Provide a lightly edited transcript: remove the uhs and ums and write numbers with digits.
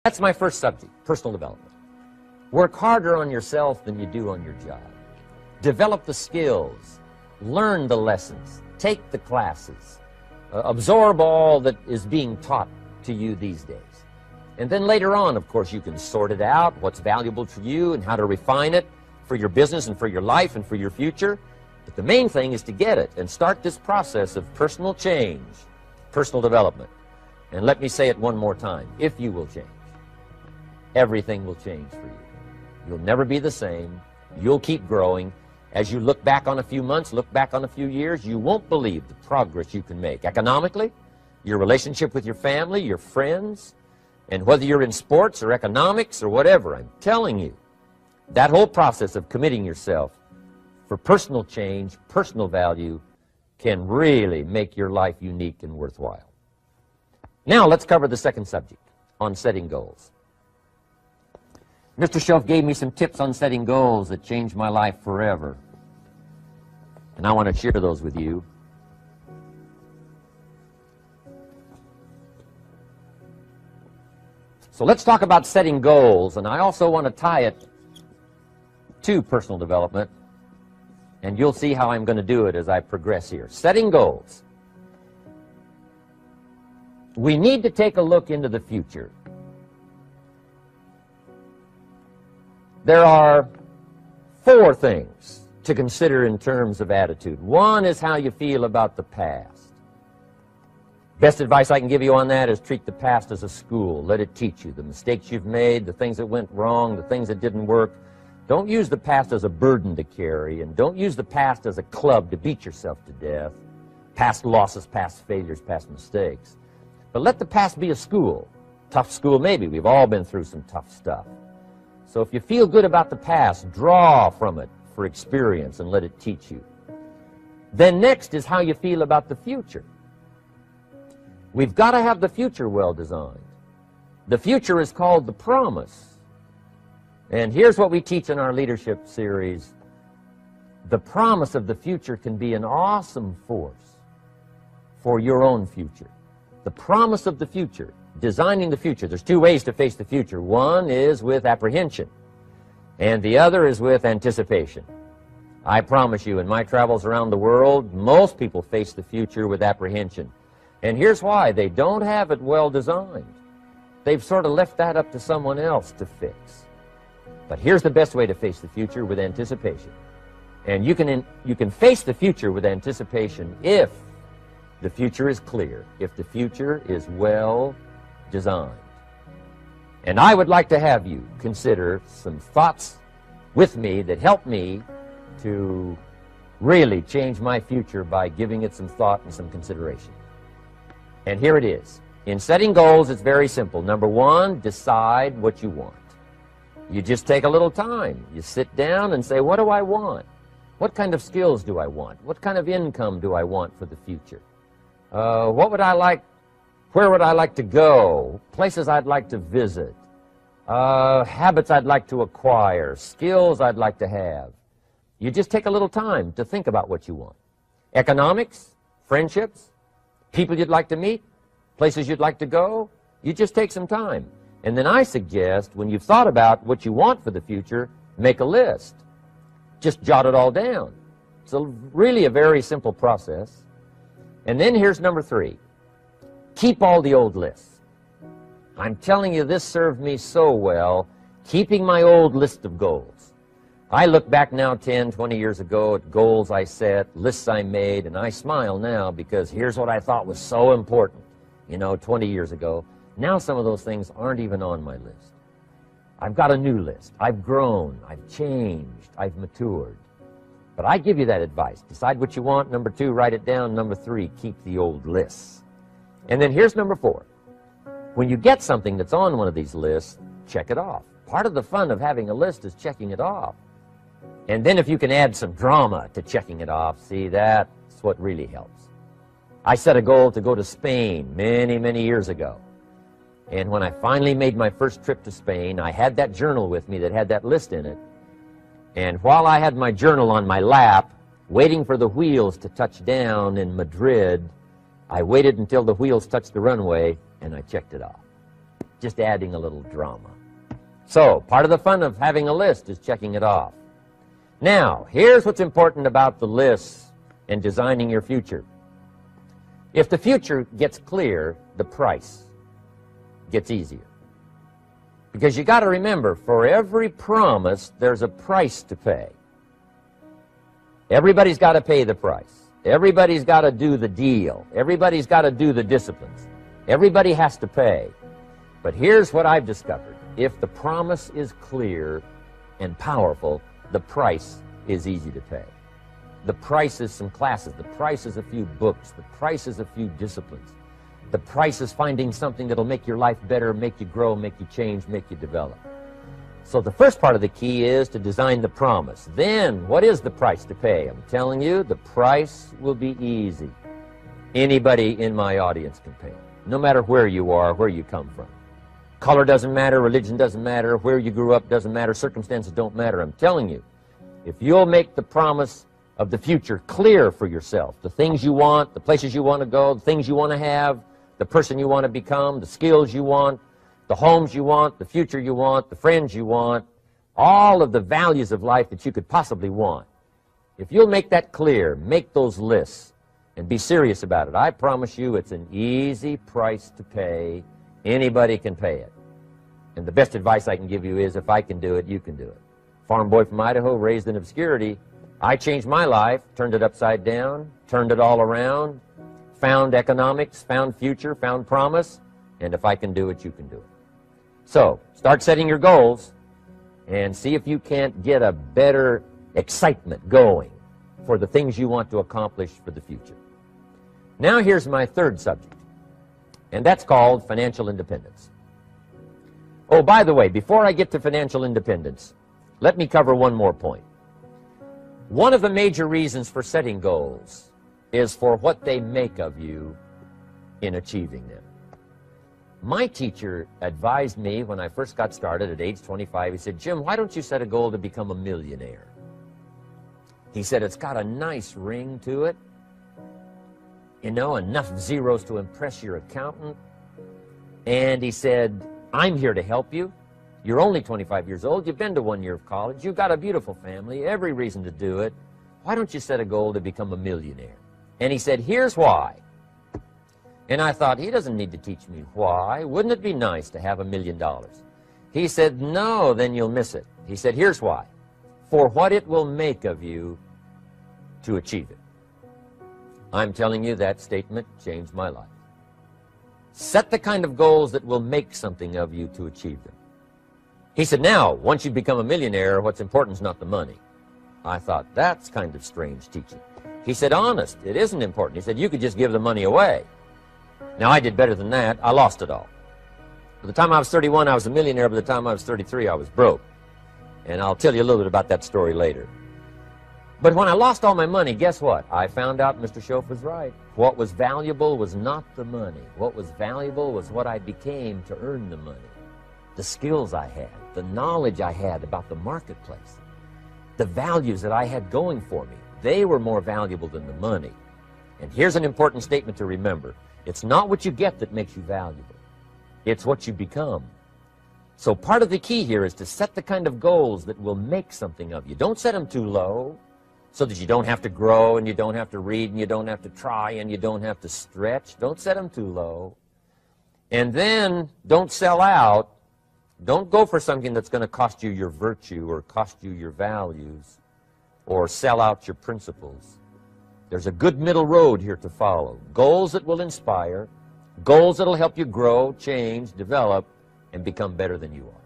That's my first subject, personal development. Work harder on yourself than you do on your job. Develop the skills. Learn the lessons. Take the classes. Absorb all that is being taught to you these days. And then later on, of course, you can sort it out, what's valuable to you and how to refine it for your business and for your life and for your future. But the main thing is to get it and start this process of personal change, personal development. And let me say it one more time. If you will change, everything will change for you. You'll never be the same. You'll keep growing. As you look back on a few months, look back on a few years, you won't believe the progress you can make. Economically, your relationship with your family, your friends, and whether you're in sports or economics or whatever, I'm telling you, that whole process of committing yourself for personal change, personal value, can really make your life unique and worthwhile. Now let's cover the second subject, on setting goals. Mr. Shelf gave me some tips on setting goals that changed my life forever. And I want to share those with you. So let's talk about setting goals, and I also want to tie it to personal development, and you'll see how I'm going to do it as I progress here. Setting goals. We need to take a look into the future. There are 4 things to consider in terms of attitude. One is how you feel about the past. Best advice I can give you on that is treat the past as a school. Let it teach you the mistakes you've made, the things that went wrong, the things that didn't work. Don't use the past as a burden to carry, and don't use the past as a club to beat yourself to death. Past losses, past failures, past mistakes. But let the past be a school. Tough school maybe. We've all been through some tough stuff. So if you feel good about the past, draw from it for experience and let it teach you. Then next is how you feel about the future. We've got to have the future well designed. The future is called the promise. And here's what we teach in our leadership series. The promise of the future can be an awesome force for your own future. The promise of the future, designing the future. There's 2 ways to face the future. One is with apprehension, and the other is with anticipation. I promise you, in my travels around the world, most people face the future with apprehension. And here's why. They don't have it well designed. They've sort of left that up to someone else to fix. But here's the best way to face the future, with anticipation. And you can face the future with anticipation if the future is clear, if the future is well designed. And I would like to have you consider some thoughts with me that help me to really change my future by giving it some thought and some consideration. And here it is. In setting goals, it's very simple. Number 1, decide what you want. You just take a little time. You sit down and say, what do I want? What kind of skills do I want? What kind of income do I want for the future? What would I like? Where would I like to go? Places I'd like to visit. Habits I'd like to acquire. Skills I'd like to have. You just take a little time to think about what you want. Economics, friendships, people you'd like to meet, places you'd like to go. You just take some time. And then I suggest, when you've thought about what you want for the future, make a list. Just jot it all down. It's really a very simple process. And then here's number 3. Keep all the old lists. I'm telling you, this served me so well, keeping my old list of goals. I look back now 10, 20 years ago at goals I set, lists I made, and I smile now because here's what I thought was so important, 20 years ago. Now some of those things aren't even on my list. I've got a new list. I've grown. I've changed. I've matured. But I give you that advice. Decide what you want. Number 2, write it down. Number 3, keep the old lists. And then here's number 4. When you get something that's on one of these lists, check it off. Part of the fun of having a list is checking it off. And then if you can add some drama to checking it off, see, that's what really helps. I set a goal to go to Spain many, many years ago. And when I finally made my first trip to Spain, I had that journal with me that had that list in it. And while I had my journal on my lap, waiting for the wheels to touch down in Madrid, I waited until the wheels touched the runway, and I checked it off. just adding a little drama. So, part of the fun of having a list is checking it off. Now, here's what's important about the lists and designing your future. If the future gets clear, the price gets easier. Because you got to remember, for every promise, there's a price to pay. Everybody's got to pay the price. Everybody's got to do the deal. Everybody's got to do the disciplines. Everybody has to pay. But here's what I've discovered. If the promise is clear and powerful, the price is easy to pay. The price is some classes. The price is a few books. The price is a few disciplines. The price is finding something that'll make your life better, make you grow, make you change, make you develop. So the first part of the key is to design the promise. Then, what is the price to pay? I'm telling you, the price will be easy. Anybody in my audience can pay it, no matter where you are, where you come from. Color doesn't matter, religion doesn't matter, where you grew up doesn't matter, circumstances don't matter. I'm telling you, if you'll make the promise of the future clear for yourself, the things you want, the places you want to go, the things you want to have, the person you want to become, the skills you want, the homes you want, the future you want, the friends you want, all of the values of life that you could possibly want. If you'll make that clear, make those lists, and be serious about it, I promise you it's an easy price to pay. Anybody can pay it. And the best advice I can give you is, if I can do it, you can do it. Farm boy from Idaho, raised in obscurity, I changed my life, turned it upside down, turned it all around, found economics, found future, found promise, and if I can do it, you can do it. So, start setting your goals and see if you can't get a better excitement going for the things you want to accomplish for the future. Now here's my third subject, and that's called financial independence. Oh, by the way, before I get to financial independence, let me cover one more point. One of the major reasons for setting goals is for what they make of you in achieving them. My teacher advised me when I first got started at age 25, he said, "Jim, why don't you set a goal to become a millionaire?" He said, "It's got a nice ring to it. You know, enough zeros to impress your accountant." And he said, "I'm here to help you. You're only 25 years old. You've been to 1 year of college. You've got a beautiful family, every reason to do it. Why don't you set a goal to become a millionaire?" And he said, "Here's why." And I thought, he doesn't need to teach me why. Wouldn't it be nice to have $1 million? He said, "No, then you'll miss it." He said, "Here's why. For what it will make of you to achieve it." I'm telling you, that statement changed my life. Set the kind of goals that will make something of you to achieve them. He said, "Now, once you become a millionaire, what's important is not the money." I thought, that's kind of strange teaching. He said, "Honest, it isn't important." He said, "You could just give the money away." Now, I did better than that. I lost it all. By the time I was 31, I was a millionaire. By the time I was 33, I was broke. And I'll tell you a little bit about that story later. But when I lost all my money, guess what? I found out Mr. Schoaf was right. What was valuable was not the money. What was valuable was what I became to earn the money. The skills I had, the knowledge I had about the marketplace, the values that I had going for me, they were more valuable than the money. And here's an important statement to remember. It's not what you get that makes you valuable. It's what you become. So part of the key here is to set the kind of goals that will make something of you. Don't set them too low so that you don't have to grow and you don't have to read and you don't have to try and you don't have to stretch. Don't set them too low. And then don't sell out. Don't go for something that's going to cost you your virtue or cost you your values or sell out your principles. There's a good middle road here to follow. Goals that will inspire, goals that will help you grow, change, develop, and become better than you are.